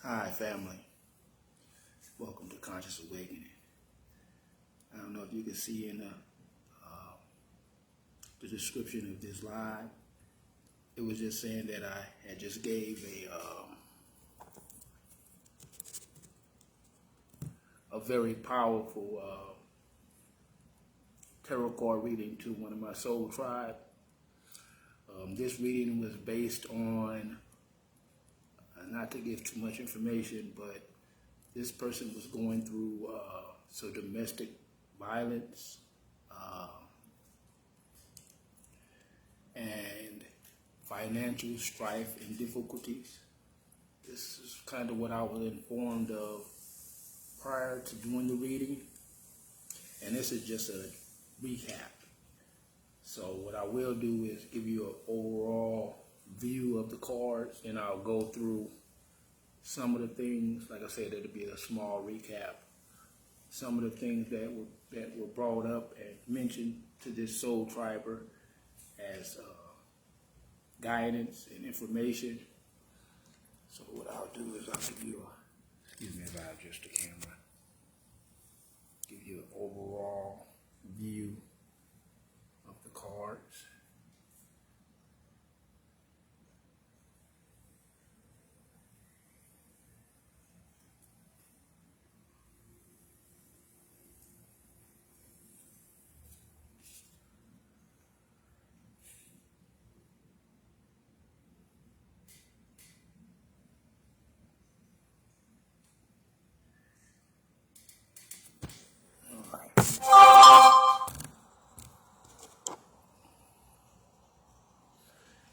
Hi, family. Welcome to Conscious Awakening. I don't know if you can see in the description of this live. It was just saying that I had just gave a very powerful tarot card reading to one of my soul tribe. This reading was based on, not to give too much information, but this person was going through some domestic violence and financial strife and difficulties. This is kind of what I was informed of prior to doing the reading, and this is just a recap. So what I will do is give you an overall view of the cards, and I'll go through some of the things. Like I said, it'll be a small recap. Some of the things that were brought up and mentioned to this soul triber as guidance and information. So what I'll do is I'll give you excuse me if I adjust the camera, give you an overall view of the cards.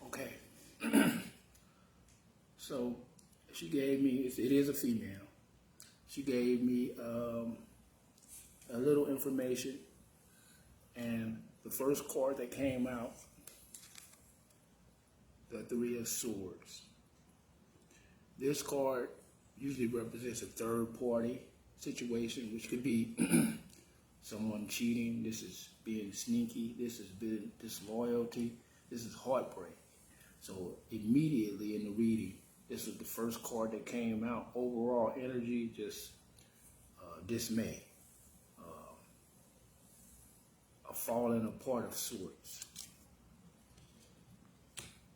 Okay. So she gave me, it is a female, she gave me a little information, and the first card that came out, the Three of Swords. This card usually represents a third party situation, which could be someone cheating. This is being sneaky. This is being disloyalty. This is heartbreak. So immediately in the reading, this was the first card that came out. Overall energy, just dismay, a falling apart of sorts.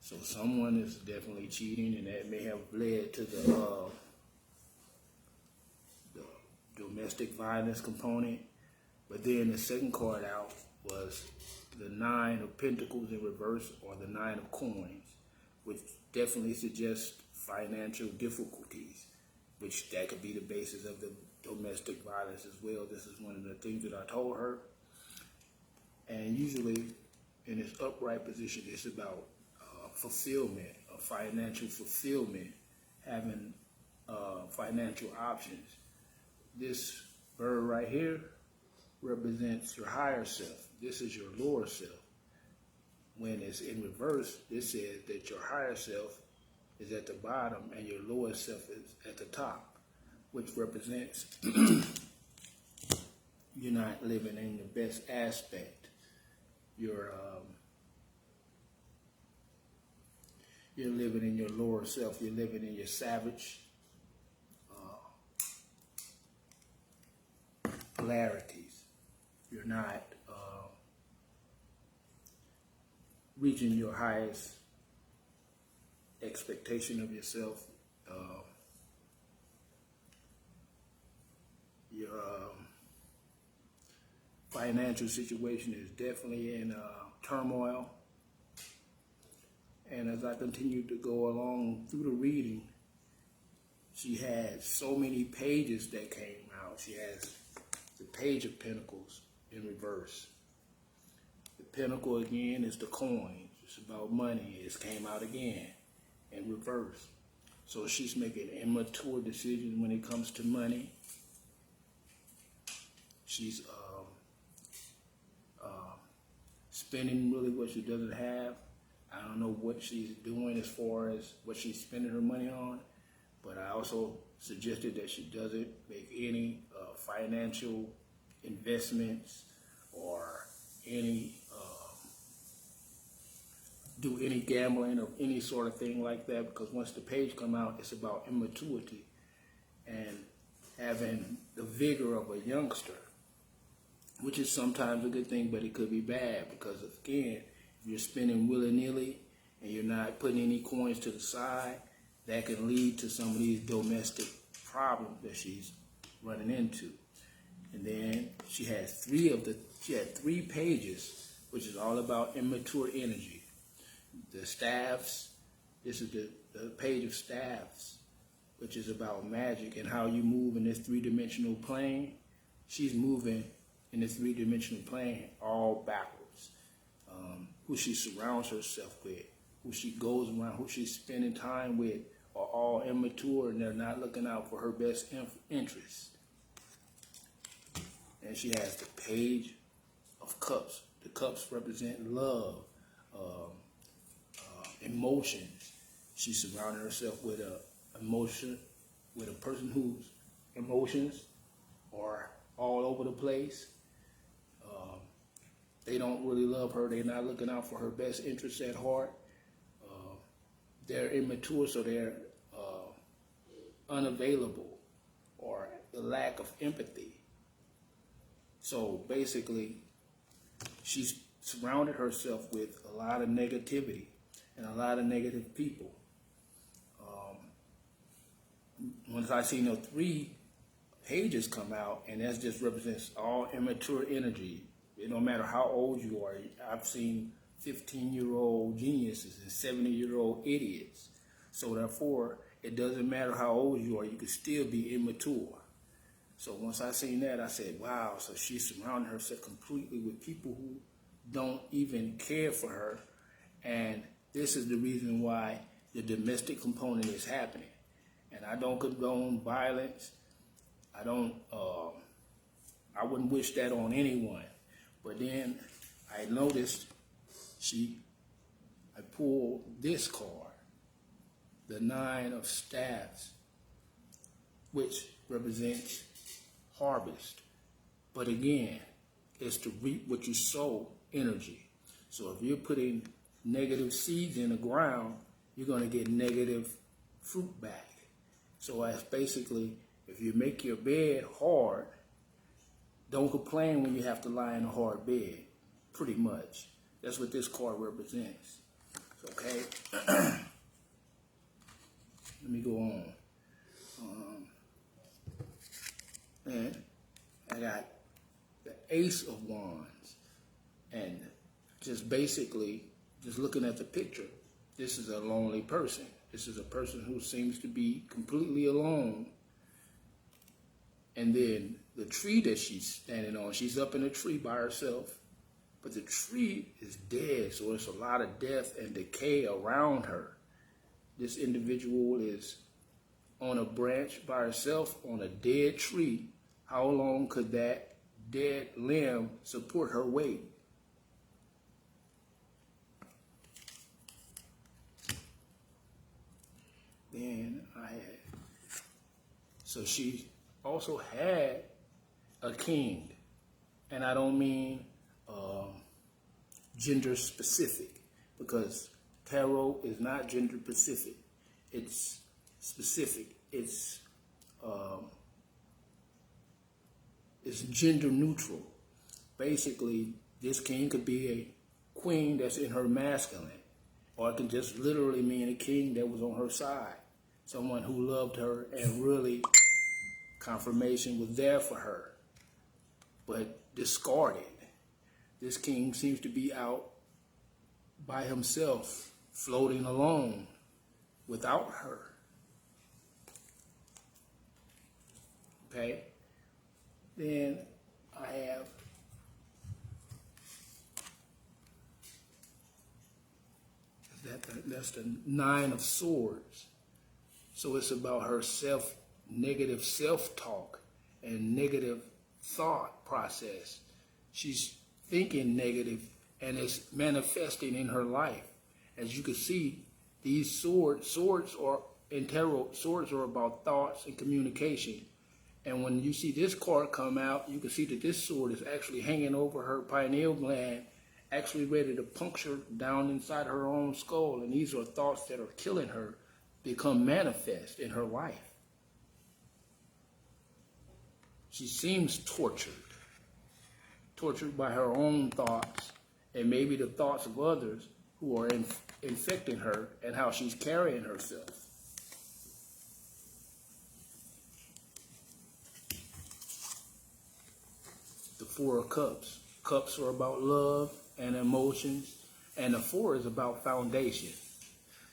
So someone is definitely cheating, and that may have led to the domestic violence component. But then the second card out was the Nine of Pentacles in reverse, or the Nine of Coins, which definitely suggests financial difficulties, which that could be the basis of the domestic violence as well. This is one of the things that I told her. And usually in this upright position, it's about fulfillment, financial fulfillment, having financial options. This bird right here represents your higher self. This is your lower self. When it's in reverse, this says that your higher self is at the bottom and your lower self is at the top, which represents you're not living in the best aspect. You're living in your lower self. You're living in your savage polarities. You're not reaching your highest expectation of yourself. Your financial situation is definitely in turmoil. And as I continued to go along through the reading, she had so many pages that came out. She has the Page of Pentacles in reverse. The Pentacle again is the coins. It's about money. It came out again in reverse. So she's making immature decisions when it comes to money. She's spending really what she doesn't have. I don't know what she's doing as far as what she's spending her money on, but I also suggested that she doesn't make any financial investments or any do any gambling or any sort of thing like that, because once the page come out, it's about immaturity. and having the vigor of a youngster, which is sometimes a good thing, but it could be bad because, again, if you're spending willy-nilly and you're not putting any coins to the side, that can lead to some of these domestic problems that she's running into. And then she had three pages, which is all about immature energy. The staffs, this is the page of staffs, which is about magic and how you move in this three-dimensional plane. She's moving in this three-dimensional plane all backwards. Who she surrounds herself with, who she goes around, who she's spending time with are all immature, and they're not looking out for her best interests. And she has the page of cups. The cups represent love, emotions. She's surrounding herself with a person whose emotions are all over the place. They don't really love her. They're not looking out for her best interests at heart. They're immature, so they're unavailable, or the lack of empathy. So basically, she's surrounded herself with a lot of negativity and a lot of negative people. Once I seen those 3 pages come out, and that just represents all immature energy. It don't matter how old you are. I've seen 15-year-old geniuses and 70-year-old idiots. So therefore, it doesn't matter how old you are, you can still be immature. So once I seen that, I said, wow, so she's surrounding herself completely with people who don't even care for her. And this is the reason why the domestic component is happening. And I don't condone violence. I wouldn't wish that on anyone. But then I noticed I pulled this card, the 9 of Staffs, which represents harvest. But again, it's to reap what you sow energy. So if you're putting negative seeds in the ground, you're going to get negative fruit back. So that's basically, if you make your bed hard, don't complain when you have to lie in a hard bed, pretty much. That's what this card represents. Okay? Let me go on. And I got the Ace of Wands. And just basically, just looking at the picture, this is a lonely person. This is a person who seems to be completely alone. And then the tree that she's standing on, she's up in a tree by herself, but the tree is dead, so there's a lot of death and decay around her. This individual is on a branch by herself on a dead tree. How long could that dead limb support her weight? Then so she also had a king, and I don't mean gender specific, because tarot is not gender specific. It's specific. It's gender neutral. Basically, this king could be a queen that's in her masculine, or it can just literally mean a king that was on her side, someone who loved her and really confirmation was there for her, but discarded. This king seems to be out by himself, floating alone without her. Okay? Then I have that's the 9 of Swords. So it's about her negative self-talk and negative thought process. She's thinking negative, and it's manifesting in her life. As you can see, these swords are in tarot, swords are about thoughts and communication. And when you see this card come out, you can see that this sword is actually hanging over her pineal gland, actually ready to puncture down inside her own skull. And these are thoughts that are killing her, become manifest in her life. She seems tortured by her own thoughts and maybe the thoughts of others who are infecting her and how she's carrying herself. The Four of Cups. Cups are about love and emotions, and the Four is about foundation.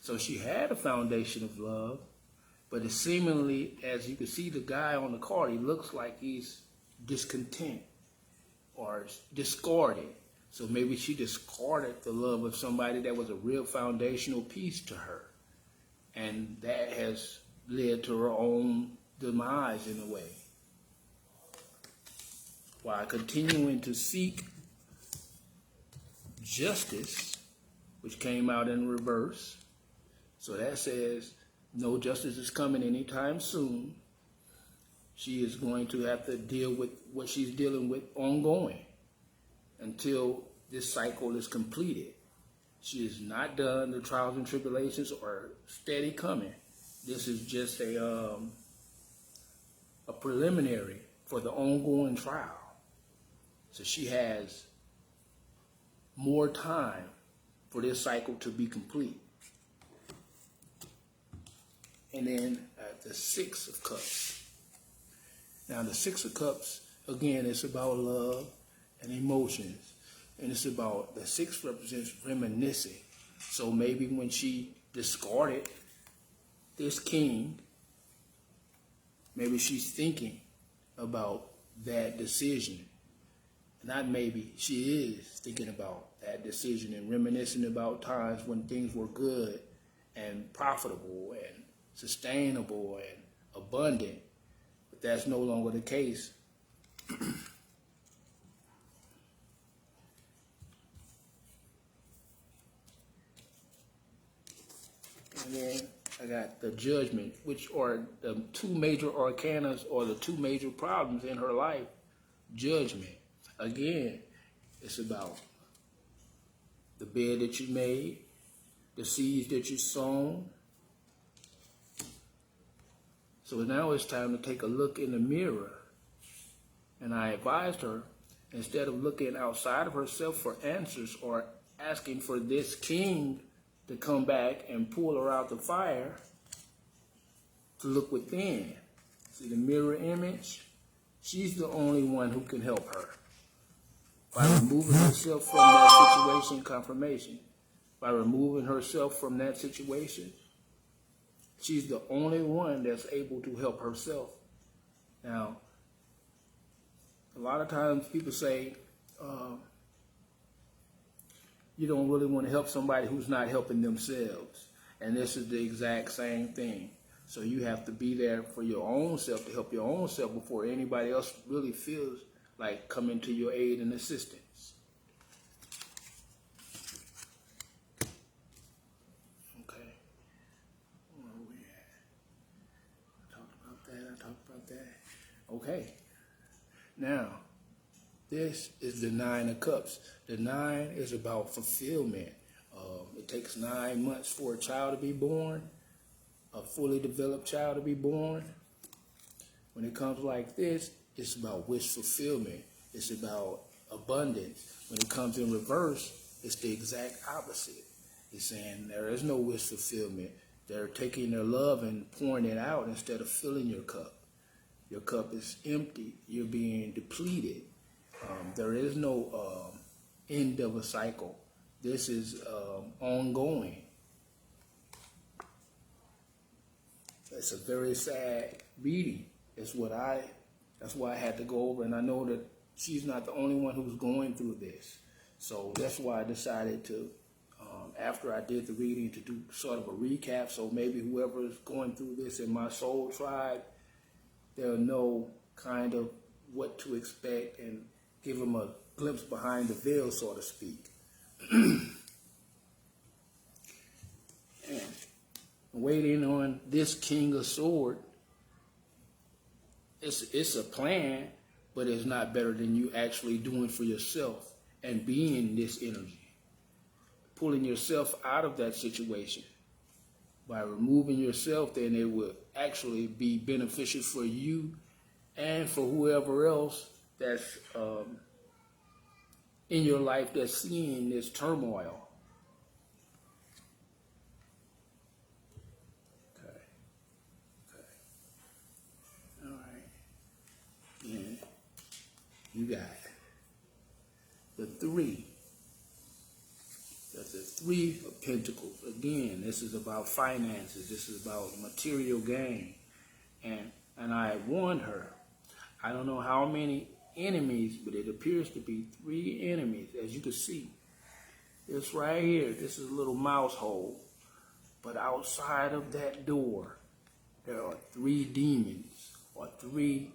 So she had a foundation of love, but it's seemingly, as you can see the guy on the card, he looks like he's discontent or discarded. So maybe she discarded the love of somebody that was a real foundational piece to her. And that has led to her own demise in a way. While continuing to seek justice, which came out in reverse. So that says no justice is coming anytime soon. She is going to have to deal with what she's dealing with ongoing until this cycle is completed. She is not done. The trials and tribulations are steady coming. This is just a preliminary for the ongoing trial. So she has more time for this cycle to be complete. And then the Six of Cups. Now the Six of Cups, again, it's about love and emotions. And it's about, the six represents reminiscing. So maybe when she discarded this king, maybe she's thinking about that decision. Not maybe, she is thinking about that decision and reminiscing about times when things were good and profitable and sustainable and abundant. But that's no longer the case. And then I got the Judgment, which are the two major arcanas or the two major problems in her life. Judgment. Again, it's about the bed that you made, the seeds that you sown. So now it's time to take a look in the mirror. And I advised her, instead of looking outside of herself for answers or asking for this king to come back and pull her out the fire, to look within. See the mirror image? She's the only one who can help her. By removing herself from that situation, confirmation. By removing herself from that situation, she's the only one that's able to help herself. Now, a lot of times people say, you don't really want to help somebody who's not helping themselves. And this is the exact same thing. So you have to be there for your own self, to help your own self before anybody else really feels like coming to your aid and assistance. Okay. Where are we at? I talked about that. Okay. Now, this is the Nine of Cups. The Nine is about fulfillment. It takes 9 months for a child to be born, a fully developed child to be born. When it comes like this, it's about wish fulfillment. It's about abundance. When it comes in reverse, it's the exact opposite. It's saying there is no wish fulfillment. They're taking their love and pouring it out instead of filling your cup. Your cup is empty. You're being depleted. There is no end of a cycle. This is ongoing. It's a very sad reading. That's why I had to go over, and I know that she's not the only one who's going through this. So that's why I decided to, after I did the reading, to do sort of a recap. So maybe whoever is going through this in my soul tribe, they'll know kind of what to expect and give them a glimpse behind the veil, so to speak. And waiting on this King of Swords, it's a plan, but it's not better than you actually doing for yourself and being this energy. Pulling yourself out of that situation. By removing yourself, then it will actually be beneficial for you and for whoever else that's in your life that's seeing this turmoil. Okay. All right. And you got the three. That's the Three of Pentacles. Again, this is about finances. This is about material gain. And I warned her. I don't know how many enemies, but it appears to be 3 enemies. As you can see, this right here, this is a little mouse hole. But outside of that door, there are 3 demons or 3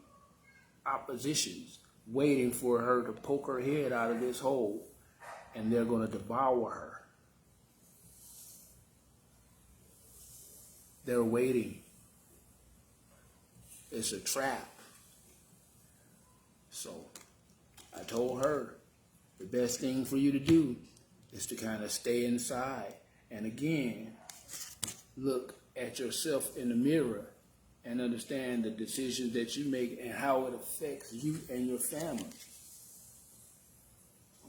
oppositions waiting for her to poke her head out of this hole, and they're going to devour her. They're waiting. It's a trap. So I told her the best thing for you to do is to kind of stay inside. And again, look at yourself in the mirror and understand the decisions that you make and how it affects you and your family.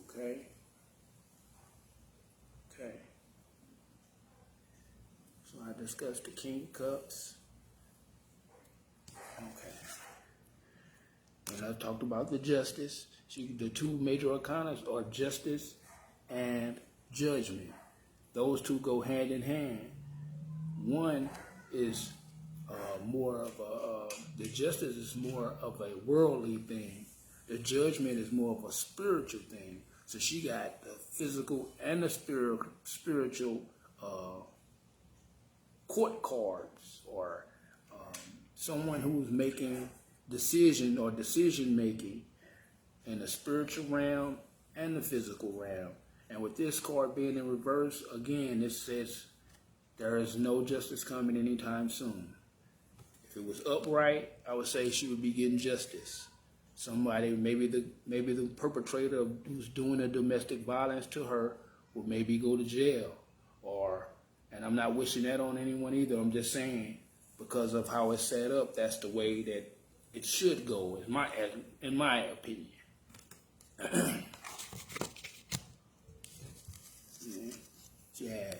Okay? Okay. So I discussed the King of Cups. Okay. And I talked about the Justice. The 2 major arcana are Justice and Judgment. Those 2 go hand in hand. One is more of the Justice is more of a worldly thing. The Judgment is more of a spiritual thing. So she got the physical and the spiritual court cards, or someone who's making decision making in the spiritual realm and the physical realm. And with this card being in reverse, again, it says there is no justice coming anytime soon. If it was upright, I would say she would be getting justice. Somebody, maybe the perpetrator of who's doing the domestic violence to her will maybe go to jail. And I'm not wishing that on anyone either. I'm just saying, because of how it's set up, that's the way that it should go, in my opinion. Yeah.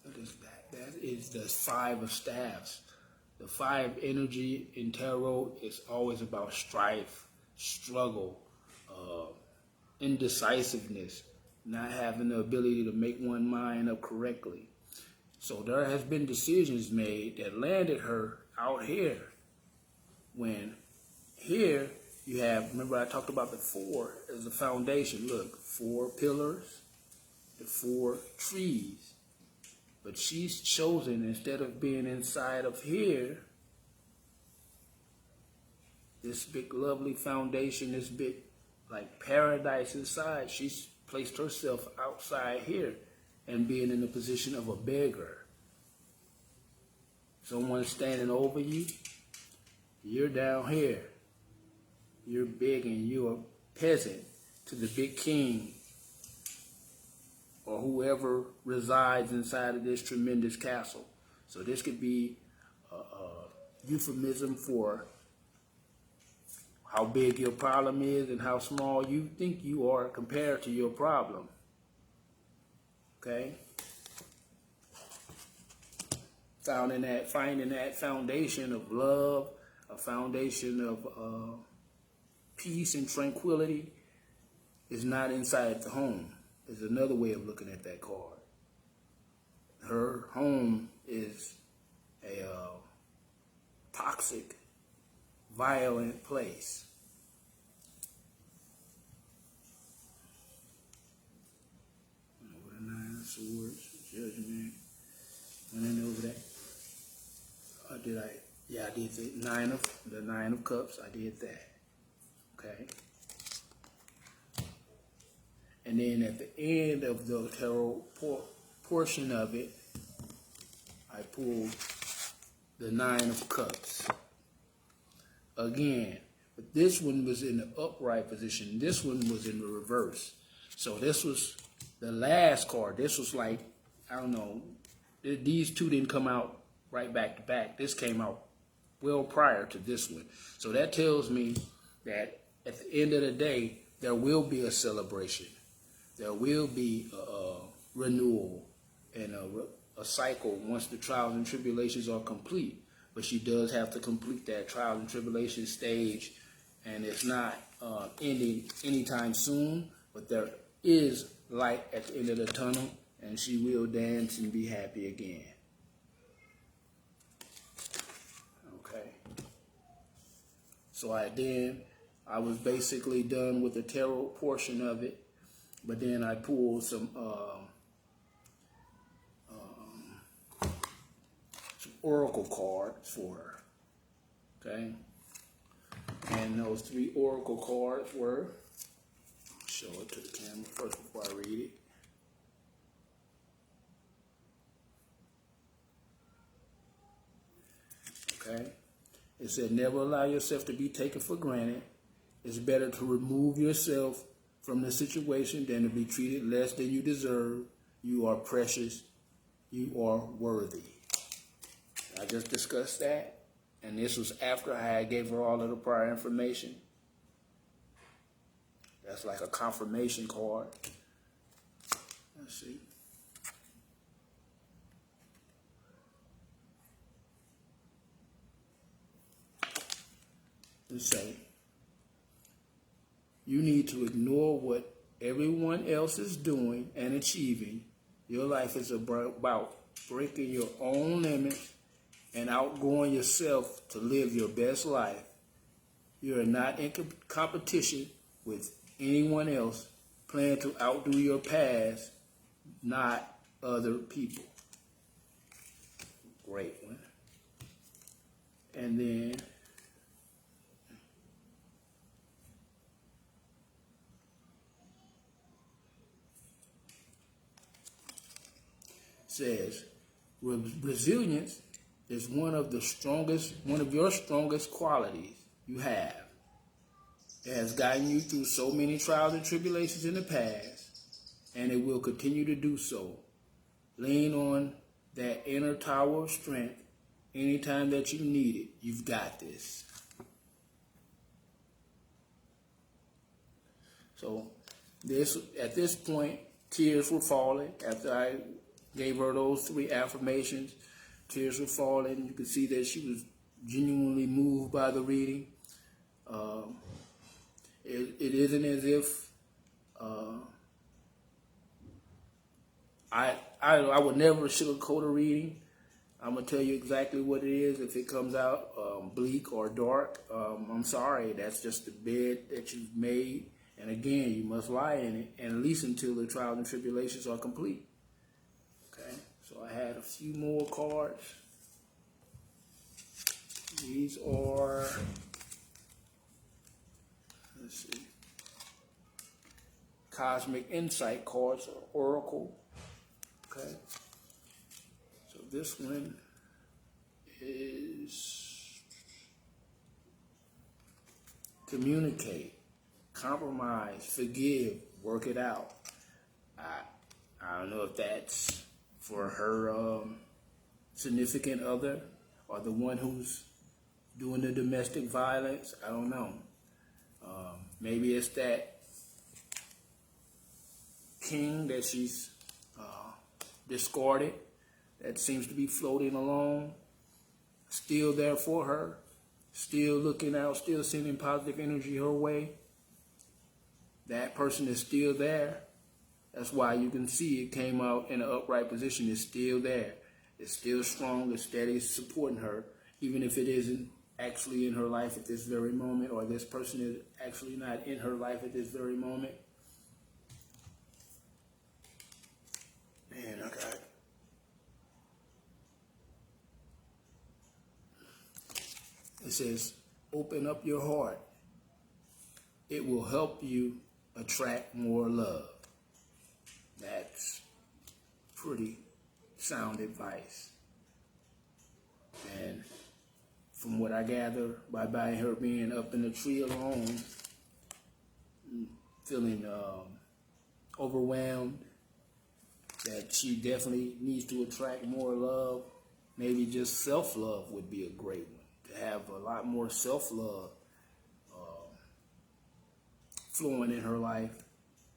What is that? That is the 5 of Staffs. The 5 energy in tarot is always about strife, struggle, indecisiveness, not having the ability to make one mind up correctly. So there has been decisions made that landed her out here. When here you have, remember I talked about the 4 as the foundation. Look, 4 pillars, the 4 trees. But she's chosen, instead of being inside of here, this big lovely foundation, this big like paradise inside, she's placed herself outside here and being in the position of a beggar. Someone standing over you, you're down here. You're begging, you're a peasant to the big king or whoever resides inside of this tremendous castle. So this could be a euphemism for how big your problem is and how small you think you are compared to your problem. Okay? Finding that foundation of love, a foundation of peace and tranquility is not inside the home. Is another way of looking at that card. Her home is a toxic, violent place. With the 9 of Swords, Judgment, went in over that. I did the 9 of Cups. I did that. Okay. And then at the end of the tarot portion of it, I pulled the 9 of Cups. Again, but this one was in the upright position. This one was in the reverse. So this was the last card. This was like, I don't know, these 2 didn't come out right back to back. This came out well prior to this one. So that tells me that at the end of the day, there will be a celebration. There will be a renewal and a cycle once the trials and tribulations are complete. But she does have to complete that trial and tribulation stage, and it's not ending anytime soon, but there is light at the end of the tunnel, and she will dance and be happy again. Okay. So I was basically done with the tarot portion of it, but then I pulled some oracle cards for her. Okay. And those 3 oracle cards were, show it to the camera first before I read it. Okay. It said, never allow yourself to be taken for granted. It's better to remove yourself from the situation than to be treated less than you deserve. You are precious. You are worthy. I just discussed that. And this was after I gave her all of the prior information. That's like a confirmation card. Let's see. Let's say, you need to ignore what everyone else is doing and achieving. Your life is about breaking your own limits and outgrowing yourself to live your best life. You are not in competition with anyone else. Plan to outdo your past, not other people. Great one. And then says, resilience is one of your strongest qualities you have. It has gotten you through so many trials and tribulations in the past, and it will continue to do so. Lean on that inner tower of strength anytime that you need it. You've got this. So at this point, tears were falling after I gave her those 3 affirmations. Tears were falling. You could see that she was genuinely moved by the reading. It isn't as if I would never sugarcoat a reading. I'm gonna tell you exactly what it is. If it comes out bleak or dark, I'm sorry. That's just the bed that you've made. And again, you must lie in it, and at least until the trials and tribulations are complete. Okay, so I had a few more cards. These are, let's see, Cosmic Insight cards, or Oracle. Okay, so this one is communicate, compromise, forgive, work it out. I don't know if that's for her significant other or the one who's doing the domestic violence. I don't know. Maybe it's that king that she's discarded that seems to be floating along, still there for her, still looking out, still sending positive energy her way. That person is still there. That's why you can see it came out in an upright position. It's still there. It's still strong. It's steady. It's supporting her, even if it isn't actually in her life at this very moment, or this person is actually not in her life at this very moment. Man, okay. It says, open up your heart. It will help you attract more love. That's pretty sound advice. And from what I gather, by her being up in the tree alone, feeling overwhelmed, that she definitely needs to attract more love. Maybe just self-love would be a great one to to have a lot more self-love flowing in her life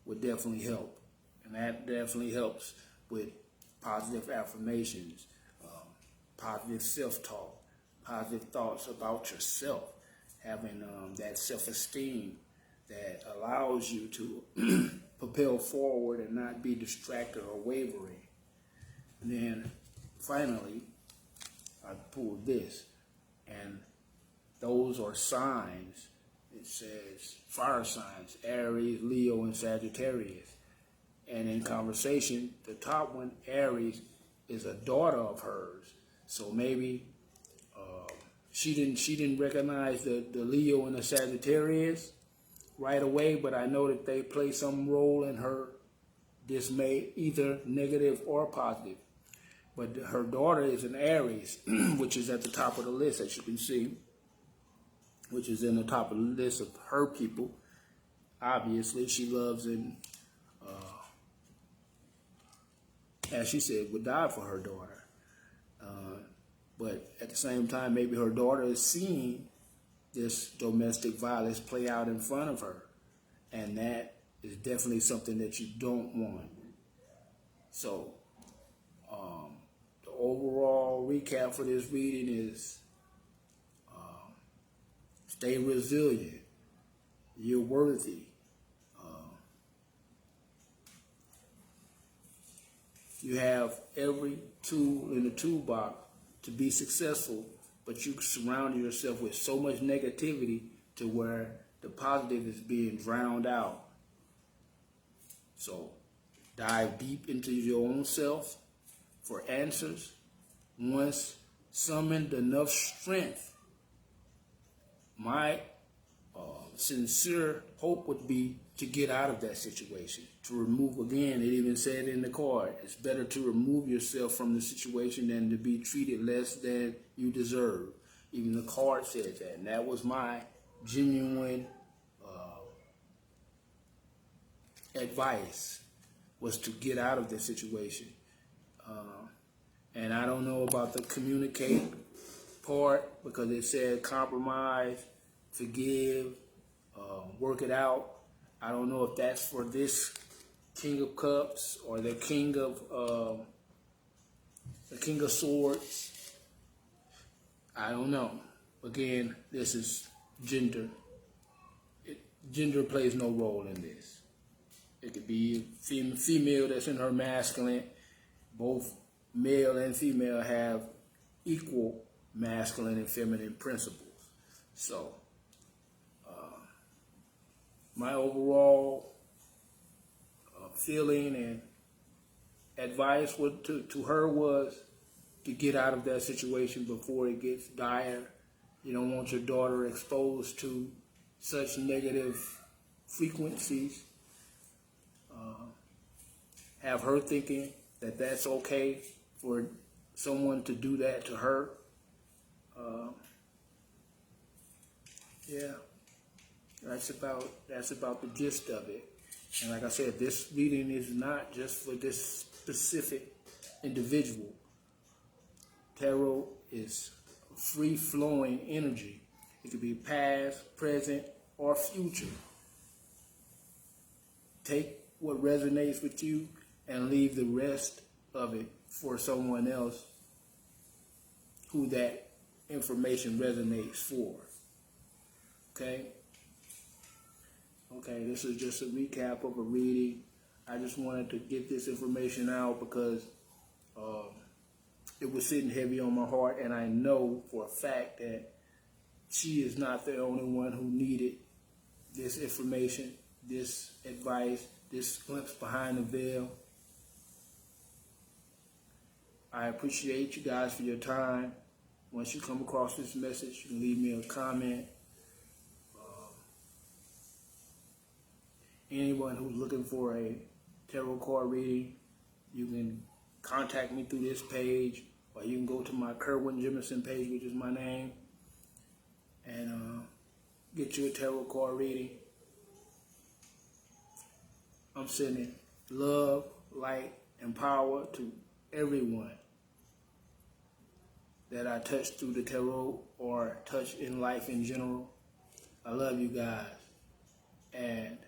would definitely help. And that definitely helps with positive affirmations, positive self-talk, positive thoughts about yourself, having that self-esteem that allows you to propel forward and not be distracted or wavering. And then finally, I pulled this, and those are signs. It says fire signs, Aries, Leo, and Sagittarius. And in conversation, the top one, Aries, is a daughter of hers. So maybe she didn't recognize the Leo and the Sagittarius right away, but I know that they play some role in her dismay, either negative or positive. But her daughter is an Aries, which is at the top of the list, as you can see, which is in the top of the list of her people. Obviously, she loves and, as she said, would die for her daughter. But at the same time, maybe her daughter is seeing this domestic violence play out in front of her. And that is definitely something that you don't want. So, the overall recap for this reading is stay resilient. You're worthy. You have every tool in the toolbox to be successful, but you surround yourself with so much negativity to where the positive is being drowned out. So dive deep into your own self for answers. Once summoned enough strength, my sincere hope would be to get out of that situation, to remove. Again, it even said in the card, it's better to remove yourself from the situation than to be treated less than you deserve. Even the card said that, and that was my genuine advice, was to get out of the situation. And I don't know about the communicate part, because it said compromise, forgive, work it out. I don't know if that's for this King of Cups or the King of Swords. I don't know. Again, this is gender. Gender plays no role in this. It could be female that's in her masculine. Both male and female have equal masculine and feminine principles. So, my overall feeling and advice to her was to get out of that situation before it gets dire. You don't want your daughter exposed to such negative frequencies. Have her thinking that that's okay for someone to do that to her. Yeah. That's about the gist of it. And like I said, this reading is not just for this specific individual. Tarot is free-flowing energy. It could be past, present, or future. Take what resonates with you and leave the rest of it for someone else who that information resonates for. Okay? Okay, this is just a recap of a reading. I just wanted to get this information out because it was sitting heavy on my heart, and I know for a fact that she is not the only one who needed this information, this advice, this glimpse behind the veil. I appreciate you guys for your time. Once you come across this message, you can leave me a comment. Anyone who's looking for a tarot card reading, you can contact me through this page, or you can go to my Kerwin Jemison page, which is my name, and get you a tarot card reading. I'm sending love, light, and power to everyone. that I touch through the tarot or touch in life in general. I love you guys. And